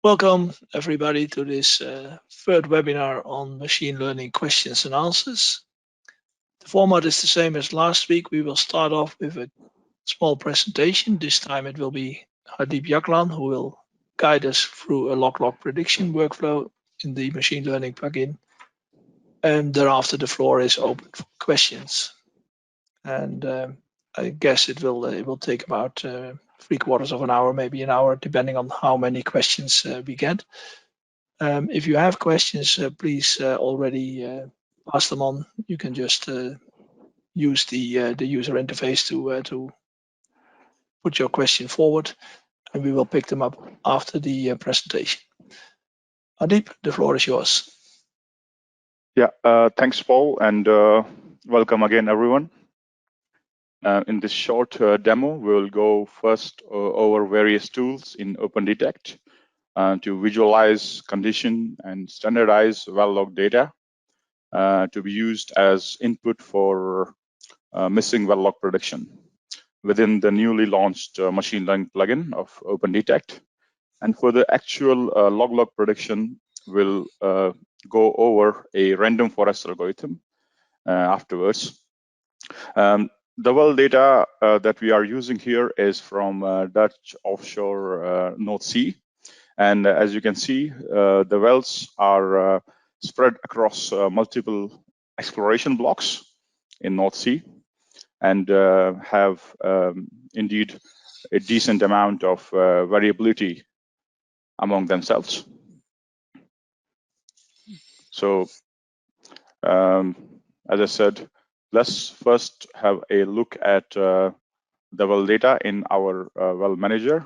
Welcome everybody to this third webinar on machine learning questions and answers. The format is the same as last week. We will start off with a small presentation. This time it will be Hardeep Jaglan who will guide us through a log prediction workflow in the machine learning plugin. And thereafter the floor is open for questions. And I guess it will take about 3/4 of an hour, maybe an hour, depending on how many questions we get. If you have questions, please already pass them on. You can just use the user interface to put your question forward, and we will pick them up after the presentation. Hardeep, the floor is yours. Yeah, thanks, Paul, and welcome again, everyone. In this short demo, we'll go first over various tools in OpenDetect to visualize, condition, and standardize well-log data to be used as input for missing well-log prediction within the newly launched machine learning plugin of OpenDetect. And for the actual log prediction, we'll go over a random forest algorithm afterwards. The well data that we are using here is from Dutch offshore North Sea. And as you can see, the wells are spread across multiple exploration blocks in North Sea and have indeed a decent amount of variability among themselves. So, as I said, let's first have a look at the well data in our well manager.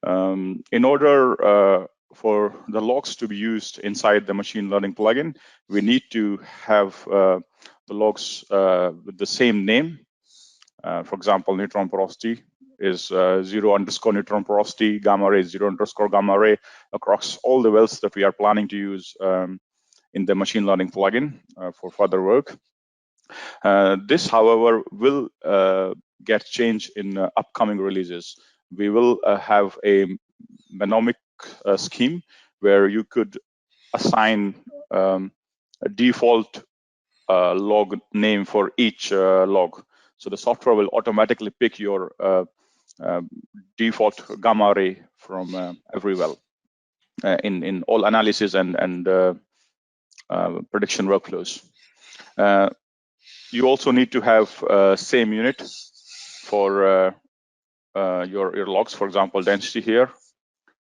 In order for the logs to be used inside the machine learning plugin, we need to have the logs with the same name. For example, neutron porosity is 0_neutron porosity, gamma ray 0_gamma ray across all the wells that we are planning to use in the machine learning plugin for further work. This, however, will get changed in upcoming releases. We will have a mnemonic scheme where you could assign a default log name for each log. So the software will automatically pick your default gamma ray from every well in all analysis and prediction workflows. You also need to have same unit for your logs. For example, density here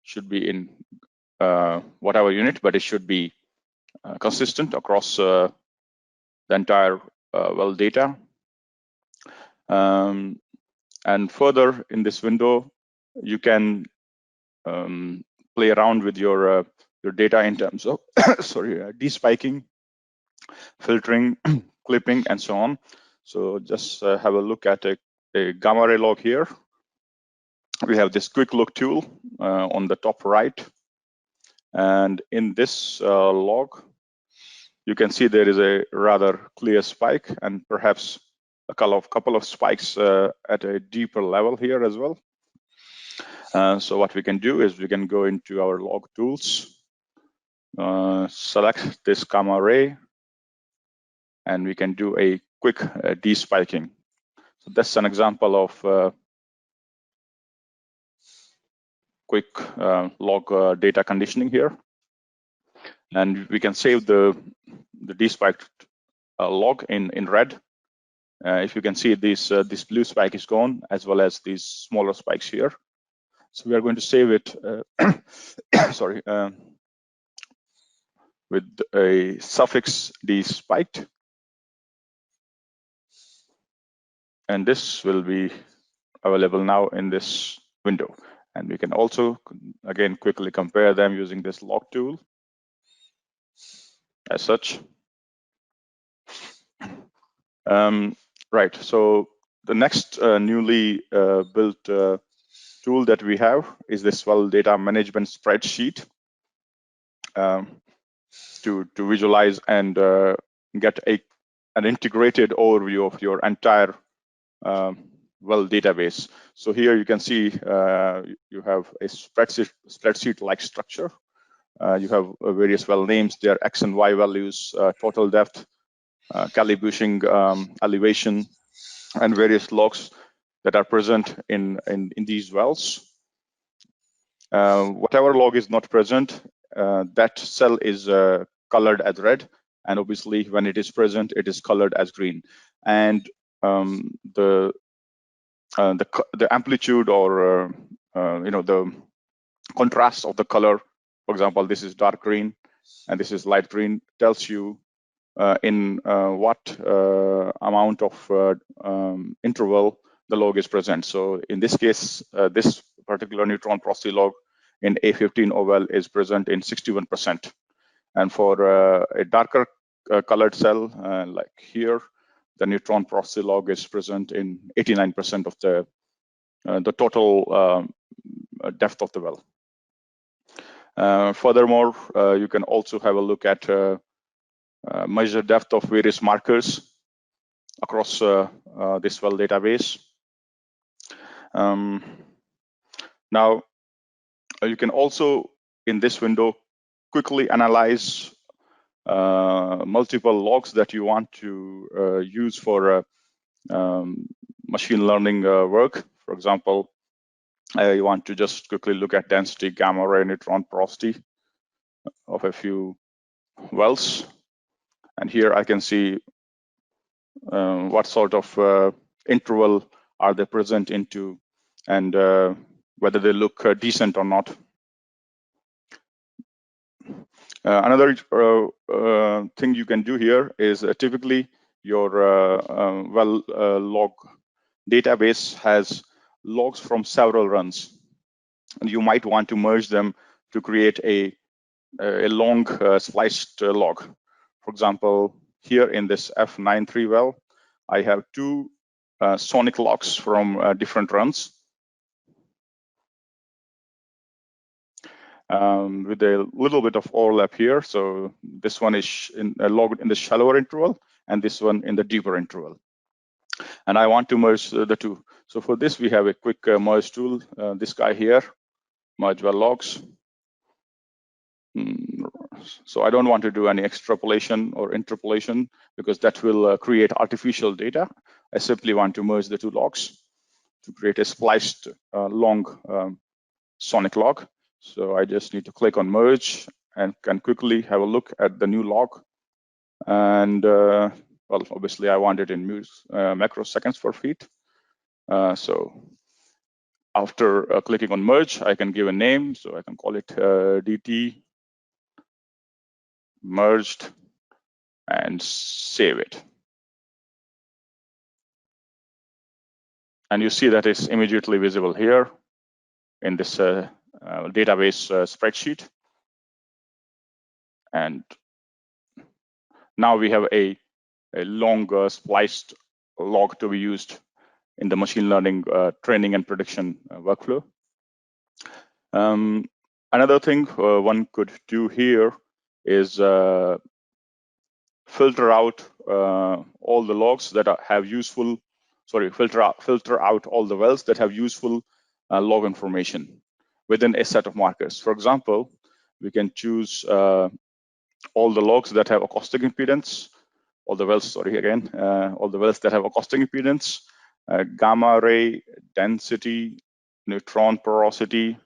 should be in whatever unit, but it should be consistent across the entire well data. And further in this window, you can play around with your data in terms of despiking, filtering, clipping, and so on. So just have a look at a gamma ray log here. We have this quick look tool on the top right. And in this log, you can see there is a rather clear spike and perhaps a couple of spikes at a deeper level here as well. So what we can do is we can go into our log tools, select this gamma ray, and we can do a quick despiking. So that's an example of quick log data conditioning here. And we can save the despiked log in red. If you can see, this blue spike is gone, as well as these smaller spikes here. So we are going to save it, sorry, with a suffix despiked. And this will be available now in this window. And we can also, again, quickly compare them using this log tool as such. Right, so the next newly built tool that we have is this well data management spreadsheet to visualize and get an integrated overview of your entire well database. So here you can see you have a spreadsheet-like structure. You have various well names. There are X and Y values, total depth, calibrating, elevation, and various logs that are present in these wells. Whatever log is not present, that cell is colored as red, and obviously when it is present, it is colored as green. And the amplitude, or the contrast of the color, for example, this is dark green and this is light green, tells you in what amount of interval the log is present. So in this case, this particular neutron porosity log in A15 well is present in 61%. And for a darker colored cell, like here, the neutron porosity log is present in 89% of the total depth of the well. Furthermore, you can also have a look at measure depth of various markers across this well database. Now, you can also, in this window, quickly analyze multiple logs that you want to use for machine learning work. For example, you want to just quickly look at density, gamma ray, neutron porosity of a few wells. And here I can see what sort of interval are they present into, and whether they look decent or not. Another thing you can do here is typically your well log database has logs from several runs, and you might want to merge them to create a long spliced log. For example, here in this F93 well, I have two sonic logs from different runs, with a little bit of overlap here. So this one is logged in the shallower interval, and this one in the deeper interval. And I want to merge the two. So for this, we have a quick merge tool. This guy here, merge well logs. So I don't want to do any extrapolation or interpolation, because that will create artificial data. I simply want to merge the two logs to create a spliced long sonic log. So I just need to click on merge and can quickly have a look at the new log. And well, obviously I want it in microseconds per feet. So after clicking on merge, I can give a name. So I can call it DT merged and save it. And you see that it's immediately visible here in this database spreadsheet. And now we have a long spliced log to be used in the machine learning training and prediction workflow. Another thing one could do here is filter out all the logs that have useful, filter out all the wells that have useful log information within a set of markers. For example, we can choose all the logs that have acoustic impedance, all the wells that have acoustic impedance, gamma ray, density, neutron porosity,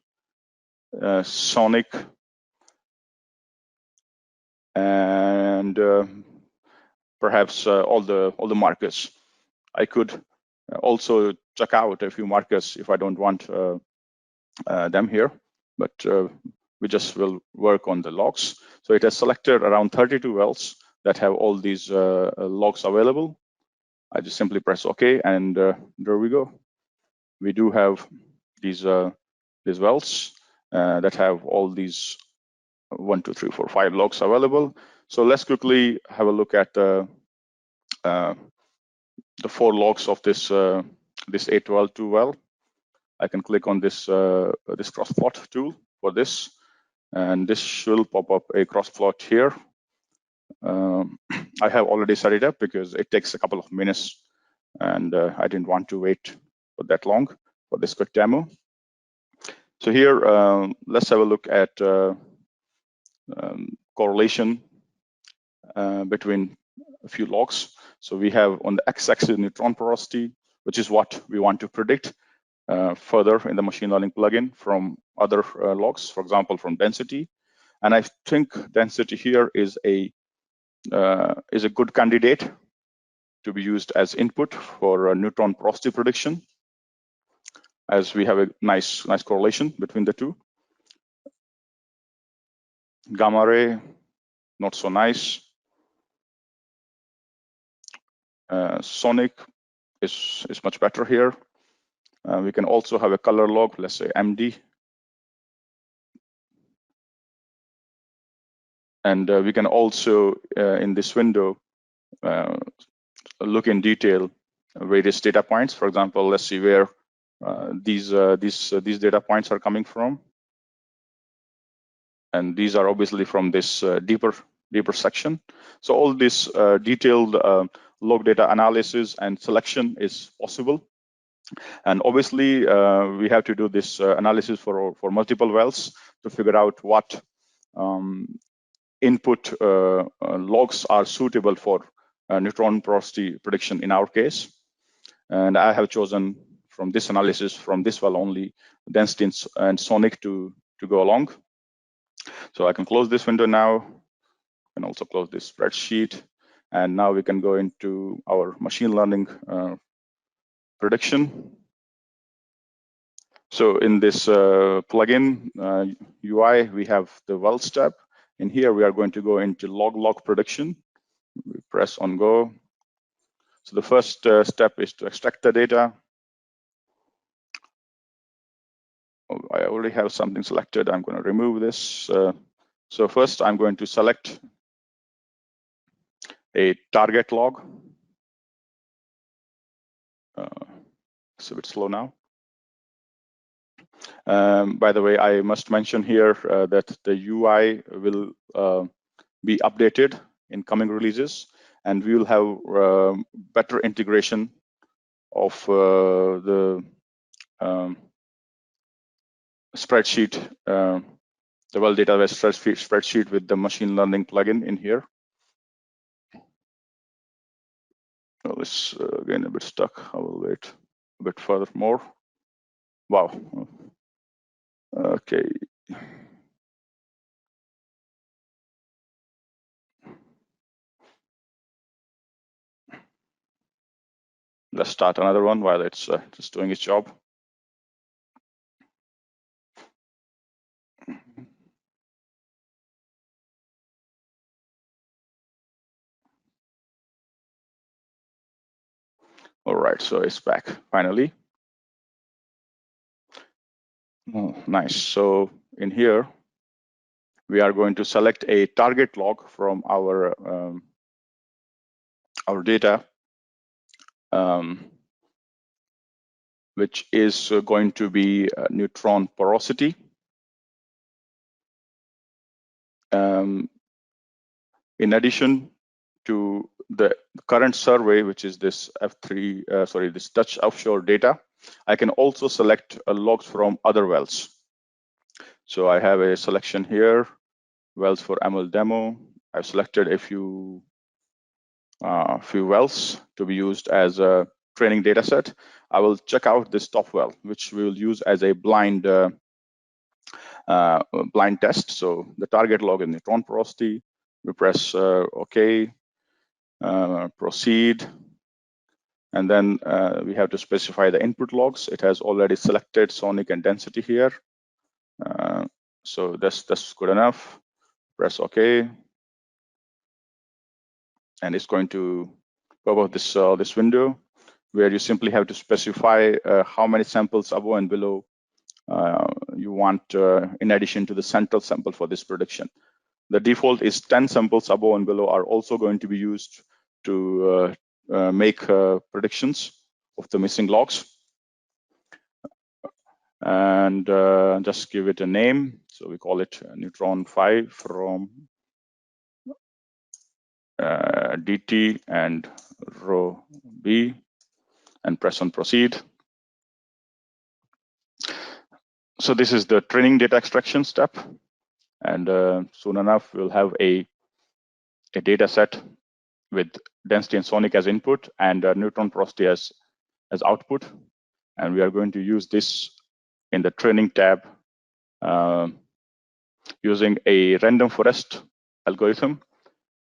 sonic, and perhaps all the markers. I could also check out a few markers if I don't want them here, but we just will work on the logs. So it has selected around 32 wells that have all these logs available. I just simply press OK, and there we go. We do have these wells that have all these 1, 2, 3, 4, 5 logs available. So let's quickly have a look at the 4 logs of this this A12 well. I can click on this this Crossplot tool for this, and this will pop up a Crossplot here. I have already set it up because it takes a couple of minutes, and I didn't want to wait for that long for this quick demo. So here, let's have a look at correlation between a few logs. So we have on the x-axis neutron porosity, which is what we want to predict further in the machine learning plugin from other logs, for example, from density. And I think density here is a good candidate to be used as input for neutron porosity prediction, as we have a nice correlation between the two. Gamma ray, not so nice. Sonic is much better here. We can also have a color log, let's say MD. And we can also, in this window, look in detail various data points. For example, let's see where these data points are coming from. And these are obviously from this deeper section. So all this detailed log data analysis and selection is possible. And obviously, we have to do this analysis for multiple wells to figure out what input logs are suitable for neutron porosity prediction in our case. And I have chosen from this analysis, from this well only, density and sonic to go along. So I can close this window now, and also close this spreadsheet. And now we can go into our machine learning prediction. So in this plugin UI, we have the well step. In here, we are going to go into log prediction. We press on go. So the first step is to extract the data. Oh, I already have something selected. I'm going to remove this. So first, I'm going to select a target log. It's a bit slow now. By the way, I must mention here that the UI will be updated in coming releases, and we will have better integration of the spreadsheet, the well database spreadsheet with the machine learning plugin in here. Well, it's again a bit stuck. I will wait a bit further more. Wow. Okay. Let's start another one while it's just doing its job. All right, so it's back finally. Oh, nice. So in here, we are going to select a target log from our data, which is going to be neutron porosity. In addition to the current survey, which is this this Dutch offshore data, I can also select logs from other wells. So I have a selection here, wells for ML demo. I've selected a few wells to be used as a training data set. I will check out this top well, which we will use as a blind test. So the target log is neutron porosity. We press OK, proceed. And then we have to specify the input logs. It has already selected sonic and density here. So that's good enough. Press OK. And it's going to pop up this window where you simply have to specify how many samples above and below you want in addition to the central sample for this prediction. The default is 10 samples above and below are also going to be used to make predictions of the missing logs. And just give it a name. So we call it neutron 5 from DT and row B, and press on proceed. So this is the training data extraction step, and soon enough we'll have a data set with density and sonic as input and neutron porosity as output, and we are going to use this in the training tab using a random forest algorithm.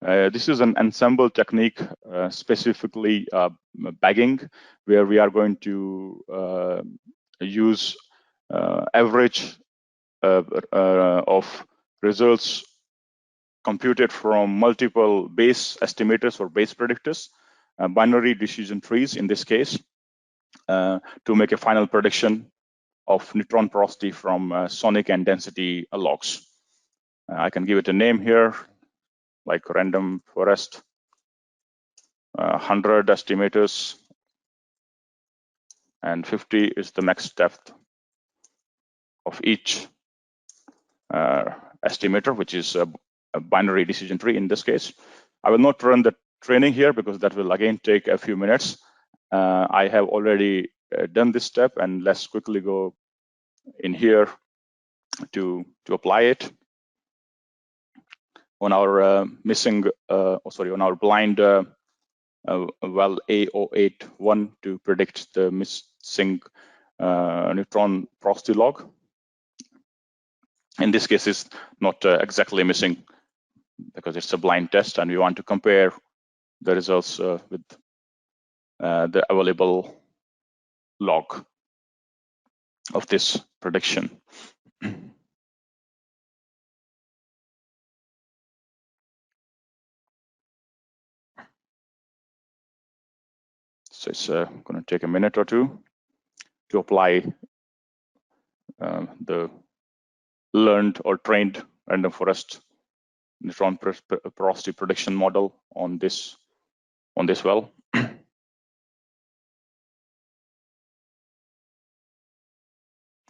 This is an ensemble technique, specifically bagging, where we are going to use average of results computed from multiple base estimators or base predictors, binary decision trees in this case, to make a final prediction of neutron porosity from sonic and density logs. I can give it a name here, like random forest, 100 estimators, and 50 is the max depth of each estimator, which is a binary decision tree in this case. I will not run the training here because that will again take a few minutes. I have already done this step, and let's quickly go in here to apply it on our on our blind well A081 to predict the missing neutron porosity log. In this case, it's not exactly missing because it's a blind test, and we want to compare the results with the available log of this prediction. So it's going to take a minute or two to apply the learned or trained random forest neutron porosity prediction model on this well.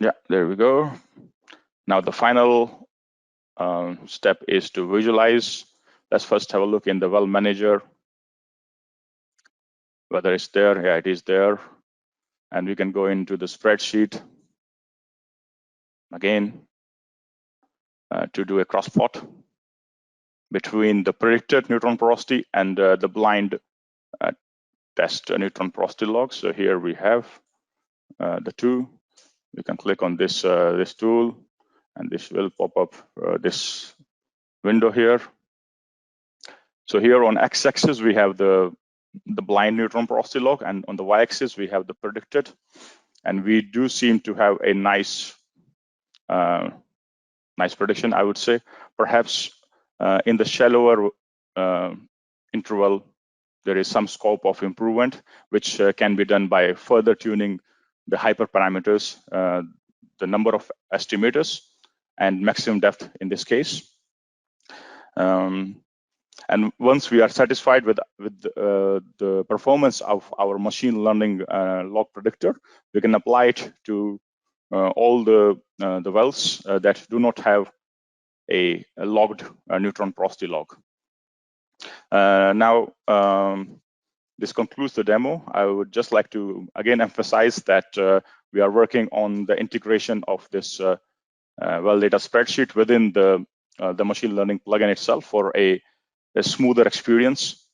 Yeah, there we go. Now the final step is to visualize. Let's first have a look in the well manager, whether it's there. Yeah, it is there. And we can go into the spreadsheet again to do a crossplot between the predicted neutron porosity and the blind test neutron porosity log. So here we have the two. We can click on this this tool, and this will pop up this window here. So here on x-axis we have the blind neutron porosity log, and on the y-axis we have the predicted. And we do seem to have a nice prediction, I would say. Perhaps in the shallower interval, there is some scope of improvement, which can be done by further tuning the hyperparameters, the number of estimators, and maximum depth in this case. And once we are satisfied with the performance of our machine learning log predictor, we can apply it to all the wells that do not have a logged neutron porosity log. Now, this concludes the demo. I would just like to again emphasize that we are working on the integration of this well data spreadsheet within the machine learning plugin itself for a smoother experience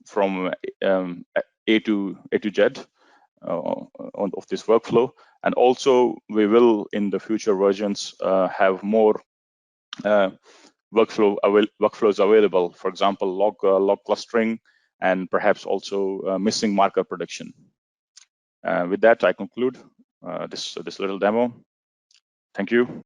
from A to Z of this workflow. And also we will in the future versions have more workflows available, for example, log clustering, and perhaps also missing marker prediction. With that, I conclude this little demo. Thank you.